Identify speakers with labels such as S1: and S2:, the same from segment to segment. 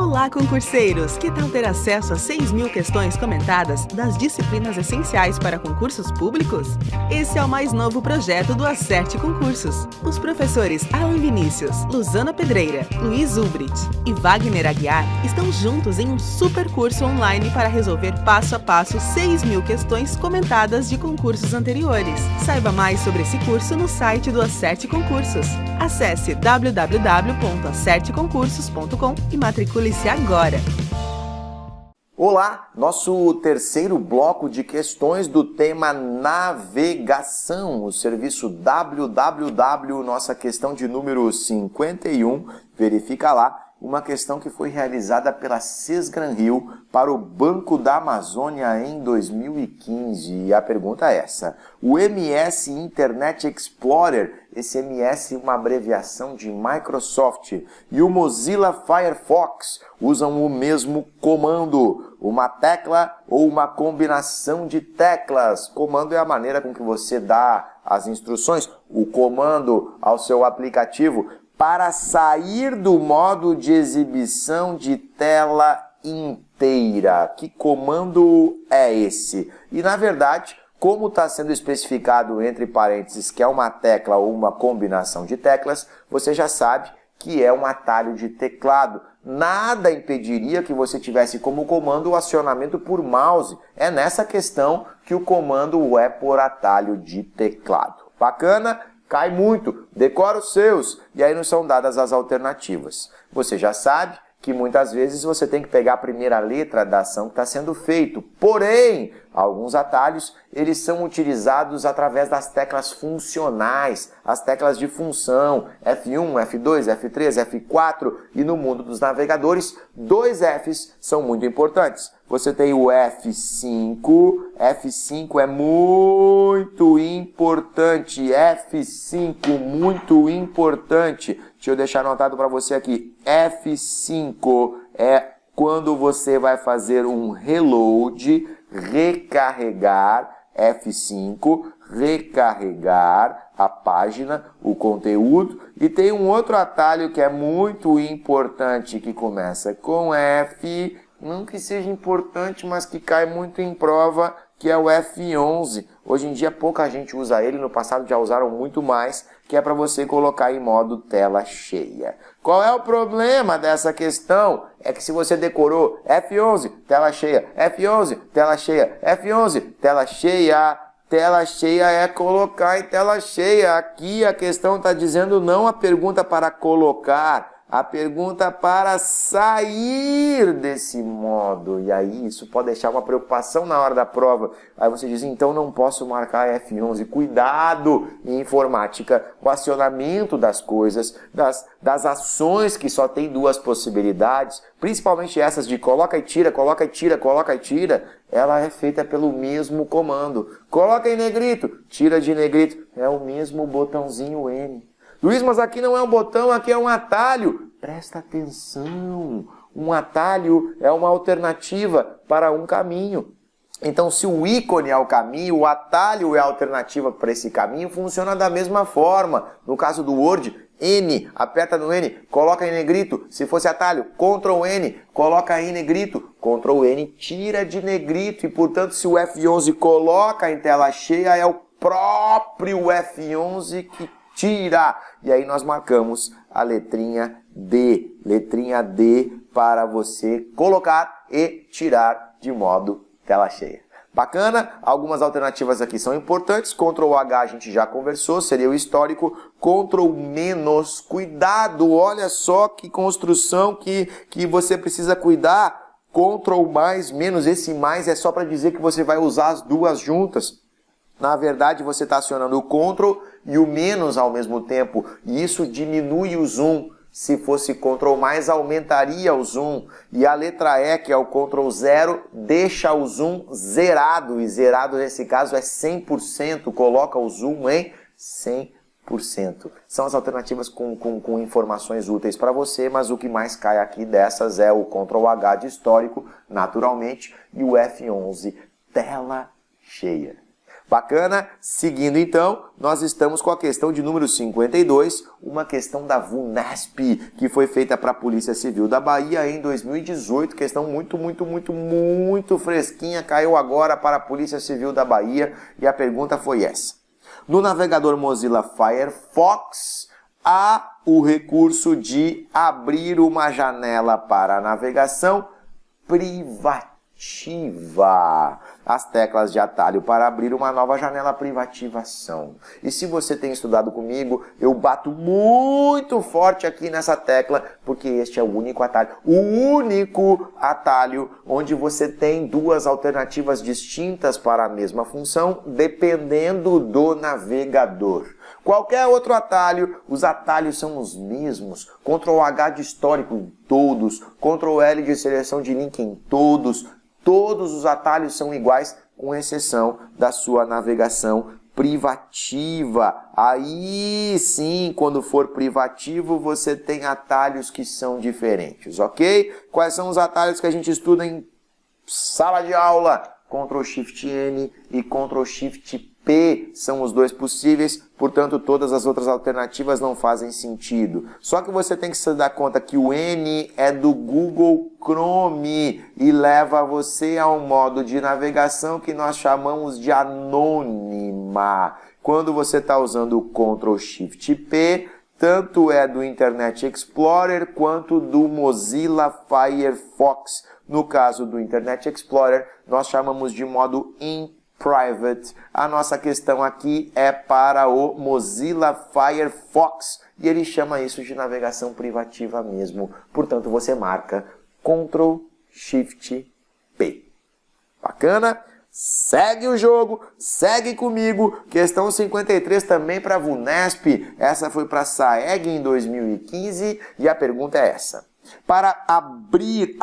S1: Olá, concurseiros! Que tal ter acesso a 6.000 questões comentadas das disciplinas essenciais para concursos públicos? Esse é o mais novo projeto do Acerte Concursos. Os professores Alan Vinícius, Luzana Pedreira, Luiz Ulbricht e Wagner Aguiar estão juntos em um super curso online para resolver passo a passo 6.000 questões comentadas de concursos anteriores. Saiba mais sobre esse curso no site do Acerte Concursos. Acesse www.acerteconcursos.com e matricule-se agora.
S2: Olá, nosso terceiro bloco de questões do tema navegação, o serviço www, nossa questão de número 51, verifica lá, uma questão que foi realizada pela Sesgran-Rio para o Banco da Amazônia em 2015. E a pergunta é essa: o MS Internet Explorer, esse MS é uma abreviação de Microsoft, e o Mozilla Firefox usam o mesmo comando, uma tecla ou uma combinação de teclas. Comando é a maneira com que você dá as instruções, o comando ao seu aplicativo, para sair do modo de exibição de tela inteira. Que comando é esse? E, na verdade, como está sendo especificado entre parênteses que é uma tecla ou uma combinação de teclas, você já sabe que é um atalho de teclado. Nada impediria que você tivesse como comando o acionamento por mouse. É nessa questão que o comando é por atalho de teclado. Bacana? Cai muito, decora os seus, e aí não são dadas as alternativas. Você já sabe que muitas vezes você tem que pegar a primeira letra da ação que está sendo feito. Porém, alguns atalhos, eles são utilizados através das teclas funcionais, as teclas de função, F1, F2, F3, F4, e no mundo dos navegadores, dois Fs são muito importantes. Você tem o F5, F5 é muito importante, F5 muito importante. Deixa eu deixar anotado para você aqui, F5 é quando você vai fazer um reload, recarregar, F5, recarregar a página, o conteúdo. E tem um outro atalho que é muito importante, que começa com F, não que seja importante, mas que cai muito em prova, que é o F11. Hoje em dia pouca gente usa ele, no passado já usaram muito mais, que é para você colocar em modo tela cheia. Qual é o problema dessa questão? É que se você decorou F11, tela cheia, F11, tela cheia, F11, tela cheia, tela cheia é colocar em tela cheia. Aqui a questão está dizendo não a pergunta para colocar, a pergunta para sair desse modo. E aí isso pode deixar uma preocupação na hora da prova. Aí você diz, então não posso marcar F11. Cuidado em informática, o acionamento das coisas, das ações que só tem duas possibilidades, principalmente essas de coloca e tira, coloca e tira, coloca e tira, ela é feita pelo mesmo comando. Coloca em negrito, tira de negrito, é o mesmo botãozinho N. Luiz, mas aqui não é um botão, aqui é um atalho. Presta atenção, um atalho é uma alternativa para um caminho. Então, se o ícone é o caminho, o atalho é a alternativa para esse caminho, funciona da mesma forma. No caso do Word, N, aperta no N, coloca em negrito. Se fosse atalho, Ctrl N, coloca em negrito. Ctrl N, tira de negrito. E, portanto, se o F11 coloca em tela cheia, é o próprio F11 que tira. E aí nós marcamos a letrinha D para você colocar e tirar de modo tela cheia. Bacana? Algumas alternativas aqui são importantes. Ctrl H a gente já conversou, seria o histórico. Ctrl menos, cuidado, olha só que construção que você precisa cuidar. Ctrl mais, menos, esse mais é só para dizer que você vai usar as duas juntas. Na verdade, você está acionando o Ctrl e o menos ao mesmo tempo, e isso diminui o zoom. Se fosse Ctrl mais, aumentaria o zoom. E a letra E, que é o Ctrl 0, deixa o zoom zerado, e zerado nesse caso é 100%, coloca o zoom em 100%. São as alternativas com informações úteis para você, mas o que mais cai aqui dessas é o Ctrl H de histórico, naturalmente, e o F11, tela cheia. Bacana? Seguindo então, nós estamos com a questão de número 52, uma questão da VUNESP, que foi feita para a Polícia Civil da Bahia em 2018, questão muito fresquinha, caiu agora para a Polícia Civil da Bahia, e a pergunta foi essa. No navegador Mozilla Firefox, há o recurso de abrir uma janela para a navegação privativa. As teclas de atalho para abrir uma nova janela privativa são. E se você tem estudado comigo, eu bato muito forte aqui nessa tecla, porque este é o único atalho onde você tem duas alternativas distintas para a mesma função, dependendo do navegador. Qualquer outro atalho, os atalhos são os mesmos. Ctrl H de histórico em todos, Ctrl L de seleção de link em todos. Todos os atalhos são iguais, com exceção da sua navegação privativa. Aí sim, quando for privativo, você tem atalhos que são diferentes, ok? Quais são os atalhos que a gente estuda em sala de aula? Ctrl Shift N e Ctrl Shift P são os dois possíveis, portanto todas as outras alternativas não fazem sentido. Só que você tem que se dar conta que o N é do Google Chrome e leva você a um modo de navegação que nós chamamos de anônima. Quando você está usando o Ctrl Shift P, tanto é do Internet Explorer quanto do Mozilla Firefox. No caso do Internet Explorer, nós chamamos de modo in private. A nossa questão aqui é para o Mozilla Firefox e ele chama isso de navegação privativa mesmo. Portanto, você marca Ctrl Shift P. Bacana? Segue o jogo, segue comigo. Questão 53 também para a VUNESP. Essa foi para a SAEG em 2015 e a pergunta é essa. Para abrir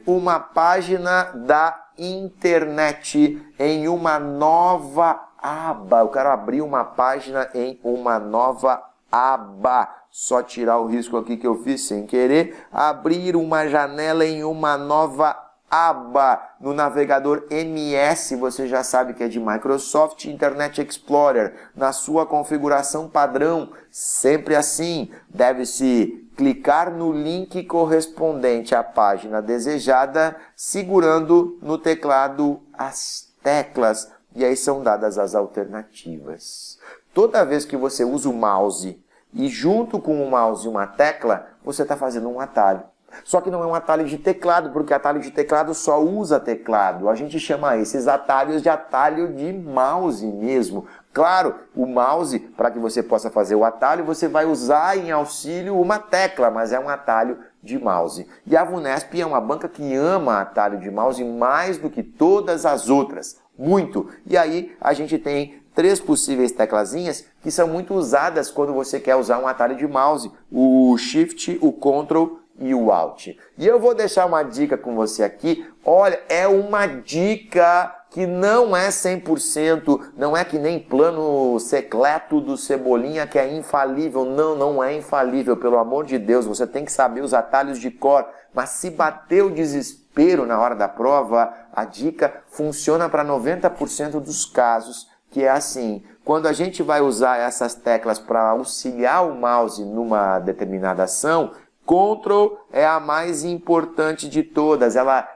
S2: uma página da internet em uma nova aba. Eu quero abrir uma página em uma nova aba. Só tirar o risco aqui que eu fiz sem querer. Abrir uma janela em uma nova aba. No navegador MS, você já sabe que é de Microsoft Internet Explorer. Na sua configuração padrão, sempre assim, deve-se clicar no link correspondente à página desejada, segurando no teclado as teclas, e aí são dadas as alternativas. Toda vez que você usa o mouse e junto com o mouse uma tecla, você está fazendo um atalho. Só que não é um atalho de teclado, porque atalho de teclado só usa teclado. A gente chama esses atalhos de atalho de mouse mesmo. Claro, o mouse, para que você possa fazer o atalho, você vai usar em auxílio uma tecla, mas é um atalho de mouse. E a VUNESP é uma banca que ama atalho de mouse mais do que todas as outras. Muito. E aí a gente tem 3 possíveis teclazinhas que são muito usadas quando você quer usar um atalho de mouse. O Shift, o Ctrl e o Alt. E eu vou deixar uma dica com você aqui. Olha, é uma dica que não é 100%, não é que nem plano secreto do Cebolinha que é infalível. Não, não é infalível, pelo amor de Deus. Você tem que saber os atalhos de cor. Mas se bater o desespero na hora da prova, a dica funciona para 90% dos casos, que é assim. Quando a gente vai usar essas teclas para auxiliar o mouse numa determinada ação, Ctrl é a mais importante de todas, ela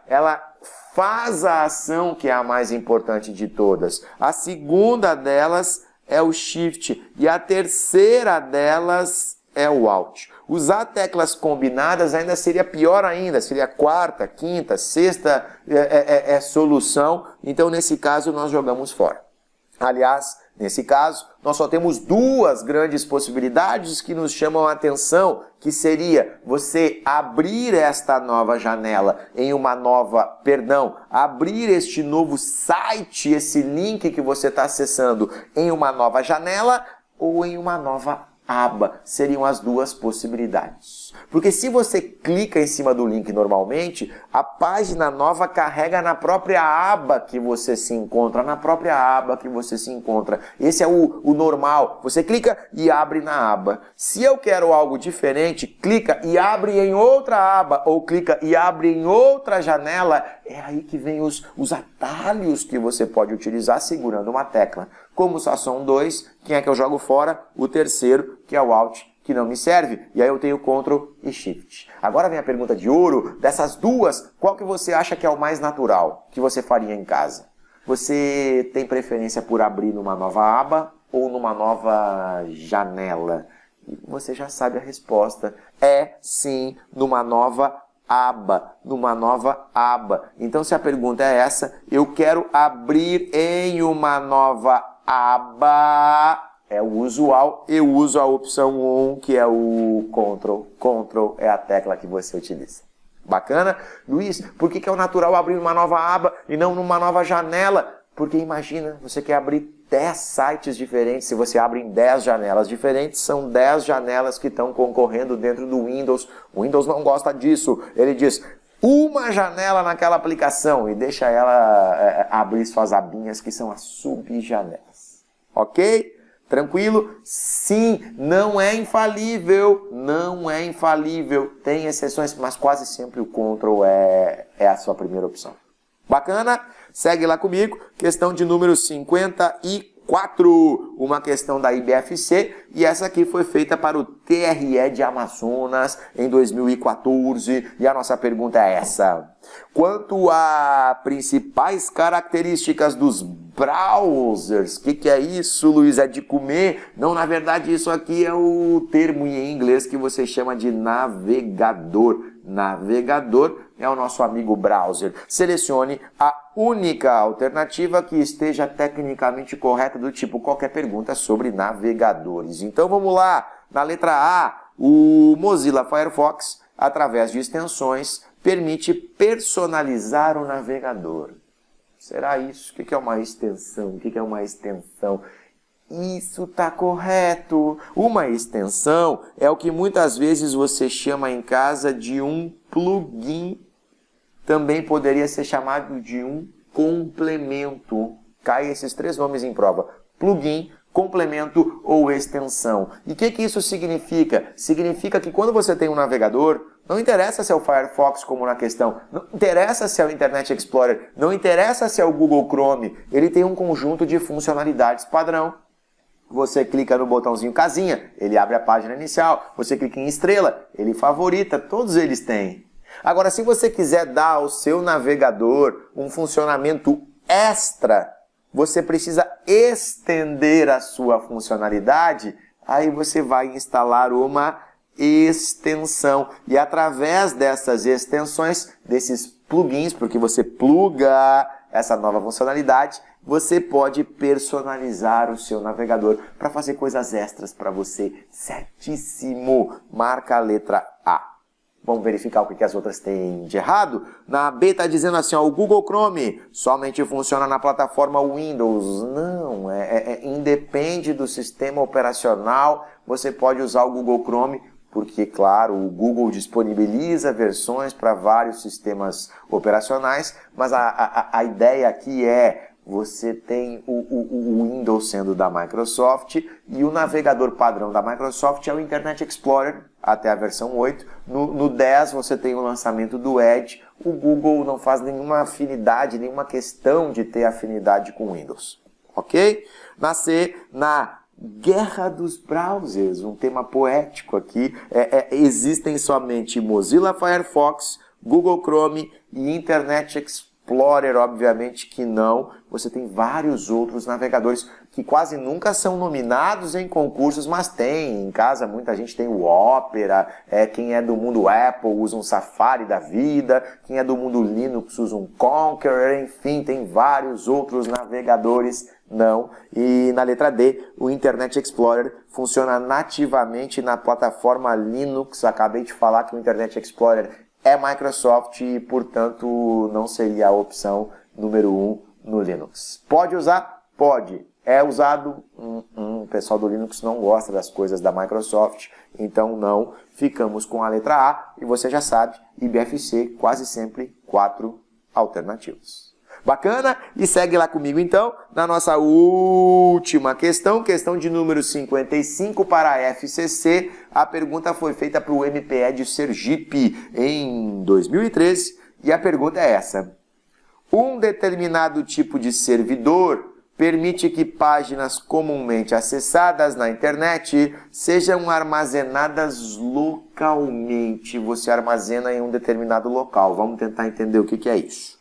S2: faz a ação que é a mais importante de todas. A segunda delas é o Shift e a terceira delas é o Alt. Usar teclas combinadas ainda seria pior ainda, seria quarta, quinta, sexta solução, então nesse caso nós jogamos fora. Aliás, nesse caso, nós só temos 2 grandes possibilidades que nos chamam a atenção, que seria você abrir esta nova janela em uma nova, abrir este novo site, esse link que você está acessando em uma nova janela ou em uma nova aba. Seriam as 2 possibilidades. atalhos. Porque se você clica em cima do link normalmente, a página nova carrega na própria aba que você se encontra, Esse é o normal. Você clica e abre na aba. Se eu quero algo diferente, clica e abre em outra aba, ou clica e abre em outra janela. É aí que vem os atalhos que você pode utilizar segurando uma tecla. Como só são dois, quem é que eu jogo fora? O terceiro, que é o Alt, que não me serve. E aí eu tenho Ctrl e Shift. Agora vem a pergunta de ouro. Dessas duas, qual que você acha que é o mais natural que você faria em casa? Você tem preferência por abrir numa nova aba ou numa nova janela? E você já sabe a resposta. É sim, numa nova aba. Então, se a pergunta é essa, eu quero abrir em uma nova aba, é o usual, eu uso a opção 1, que é o Ctrl. Ctrl é a tecla que você utiliza. Bacana? Luiz, por que é o natural abrir uma nova aba e não numa nova janela? Porque imagina, você quer abrir 10 sites diferentes, se você abre em 10 janelas diferentes, são 10 janelas que estão concorrendo dentro do Windows. O Windows não gosta disso. Ele diz, uma janela naquela aplicação e deixa ela abrir suas abinhas, que são as subjanelas. Ok? Tranquilo? Sim, não é infalível. Tem exceções, mas quase sempre o Ctrl é a sua primeira opção. Bacana? Segue lá comigo, questão de número 54, uma questão da IBFC, e essa aqui foi feita para o TRE de Amazonas em 2014, e a nossa pergunta é essa. Quanto a principais características dos browsers, o que é isso, Luiz? É de comer? Não, na verdade isso aqui é o termo em inglês que você chama de navegador. Navegador é o nosso amigo browser. Selecione a única alternativa que esteja tecnicamente correta, do tipo qualquer pergunta sobre navegadores. Então vamos lá, na letra A, o Mozilla Firefox, através de extensões, permite personalizar o navegador. Será isso? O que é uma extensão? O que é uma extensão? Isso está correto. Uma extensão é o que muitas vezes você chama em casa de um plugin. Também poderia ser chamado de um complemento. Cai esses três nomes em prova. Plugin, complemento ou extensão. E o que isso significa? Significa que quando você tem um navegador, não interessa se é o Firefox, como na questão, não interessa se é o Internet Explorer, não interessa se é o Google Chrome, ele tem um conjunto de funcionalidades padrão. Você clica no botãozinho casinha, ele abre a página inicial. Você clica em estrela, ele favorita, todos eles têm. Agora, se você quiser dar ao seu navegador um funcionamento extra, você precisa estender a sua funcionalidade, aí você vai instalar uma extensão. E através dessas extensões, desses plugins, porque você pluga essa nova funcionalidade, você pode personalizar o seu navegador para fazer coisas extras para você. Certíssimo! Marca a letra A. Vamos verificar o que as outras têm de errado? Na B está dizendo assim, ó, o Google Chrome somente funciona na plataforma Windows. Não, independe do sistema operacional, você pode usar o Google Chrome, porque, claro, o Google disponibiliza versões para vários sistemas operacionais, mas a ideia aqui é, você tem o Windows sendo da Microsoft e o navegador padrão da Microsoft é o Internet Explorer, até a versão 8. No 10 você tem o lançamento do Edge. O Google não faz nenhuma afinidade, nenhuma questão de ter afinidade com o Windows. Ok? Na C, na guerra dos browsers, um tema poético aqui. Existem somente Mozilla Firefox, Google Chrome e Internet Explorer, obviamente que não. Você tem vários outros navegadores que quase nunca são nominados em concursos, mas tem. Em casa muita gente tem o Opera, quem é do mundo Apple usa um Safari da vida, quem é do mundo Linux usa um Conqueror, enfim, tem vários outros navegadores. Não. E na letra D, o Internet Explorer funciona nativamente na plataforma Linux. Acabei de falar que o Internet Explorer é Microsoft e, portanto, não seria a opção número 1 no Linux. Pode usar? Pode. É usado? pessoal do Linux não gosta das coisas da Microsoft, então não ficamos com a letra A, e você já sabe, IBFC, quase sempre 4 alternativas. Bacana? E segue lá comigo então, na nossa última questão de número 55 para a FCC. A pergunta foi feita para o MPE de Sergipe em 2013, e a pergunta é essa. Um determinado tipo de servidor permite que páginas comumente acessadas na internet sejam armazenadas localmente. Você armazena em um determinado local. Vamos tentar entender o que é isso.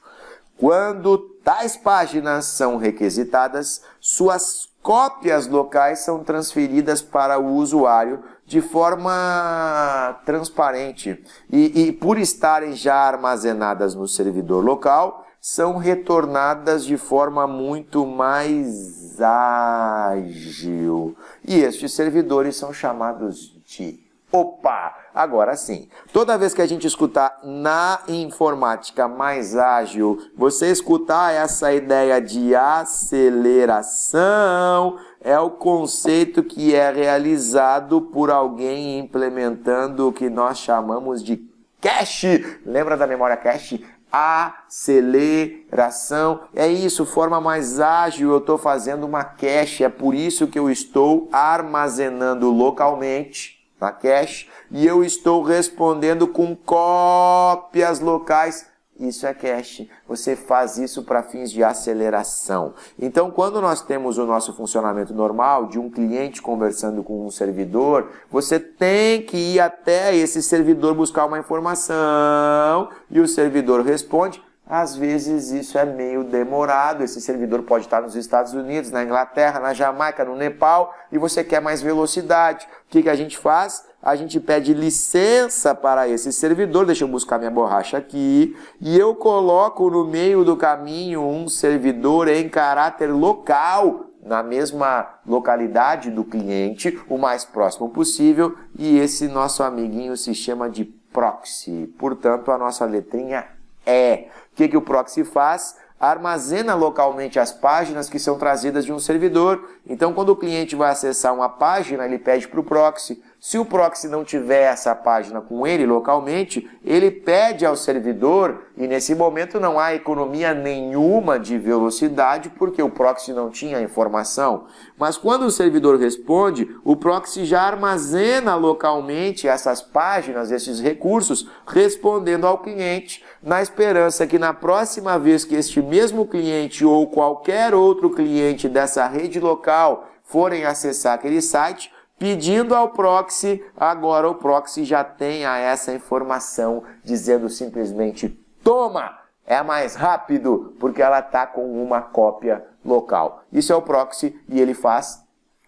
S2: Quando tais páginas são requisitadas, suas cópias locais são transferidas para o usuário de forma transparente e por estarem já armazenadas no servidor local, são retornadas de forma muito mais ágil. E estes servidores são chamados de... Opa! Agora sim, toda vez que a gente escutar na informática mais ágil, você escutar essa ideia de aceleração, é o conceito que é realizado por alguém implementando o que nós chamamos de cache. Lembra da memória cache? Aceleração, é isso, forma mais ágil, eu estou fazendo uma cache, é por isso que eu estou armazenando localmente na cache e eu estou respondendo com cópias locais. Isso é cache. Você faz isso para fins de aceleração. Então, quando nós temos o nosso funcionamento normal, de um cliente conversando com um servidor, você tem que ir até esse servidor buscar uma informação e o servidor responde. Às vezes isso é meio demorado, esse servidor pode estar nos Estados Unidos, na Inglaterra, na Jamaica, no Nepal, e você quer mais velocidade. O que a gente faz? A gente pede licença para esse servidor, deixa eu buscar minha borracha aqui, e eu coloco no meio do caminho um servidor em caráter local, na mesma localidade do cliente, o mais próximo possível, e esse nosso amiguinho se chama de proxy. Portanto, a nossa letrinha é. O que o proxy faz? Armazena localmente as páginas que são trazidas de um servidor. Então, quando o cliente vai acessar uma página, ele pede para o proxy. Se o proxy não tiver essa página com ele localmente, ele pede ao servidor, e nesse momento não há economia nenhuma de velocidade, porque o proxy não tinha a informação. Mas quando o servidor responde, o proxy já armazena localmente essas páginas, esses recursos, respondendo ao cliente, na esperança que na próxima vez que este mesmo cliente ou qualquer outro cliente dessa rede local forem acessar aquele site, pedindo ao proxy, agora o proxy já tenha essa informação, dizendo simplesmente, toma, é mais rápido, porque ela está com uma cópia local. Isso é o proxy e ele faz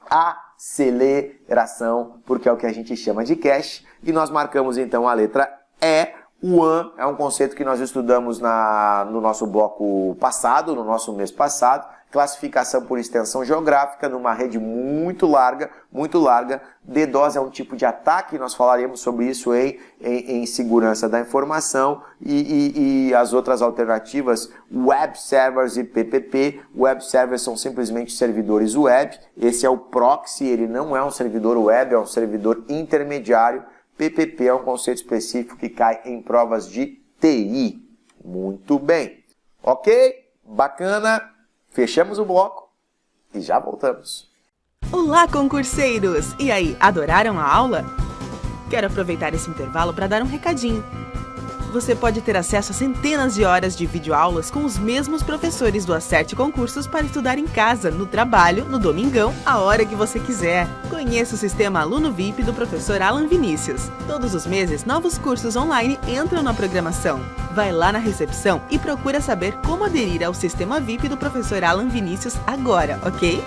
S2: aceleração, porque é o que a gente chama de cache, e nós marcamos então a letra E. O AN é um conceito que nós estudamos no nosso bloco passado, no nosso mês passado, classificação por extensão geográfica numa rede muito larga. DDoS é um tipo de ataque, nós falaremos sobre isso em segurança da informação e as outras alternativas, web servers e PPP. Web servers são simplesmente servidores web, esse é o proxy, ele não é um servidor web, é um servidor intermediário. PPP é um conceito específico que cai em provas de TI. Muito bem. Ok? Bacana. Fechamos o bloco e já voltamos.
S1: Olá, concurseiros! E aí, adoraram a aula? Quero aproveitar esse intervalo para dar um recadinho. Você pode ter acesso a centenas de horas de videoaulas com os mesmos professores do Acerte Concursos para estudar em casa, no trabalho, no domingão, a hora que você quiser. Conheça o sistema Aluno VIP do professor Alan Vinícius. Todos os meses, novos cursos online entram na programação. Vai lá na recepção e procura saber como aderir ao sistema VIP do professor Alan Vinícius agora, ok?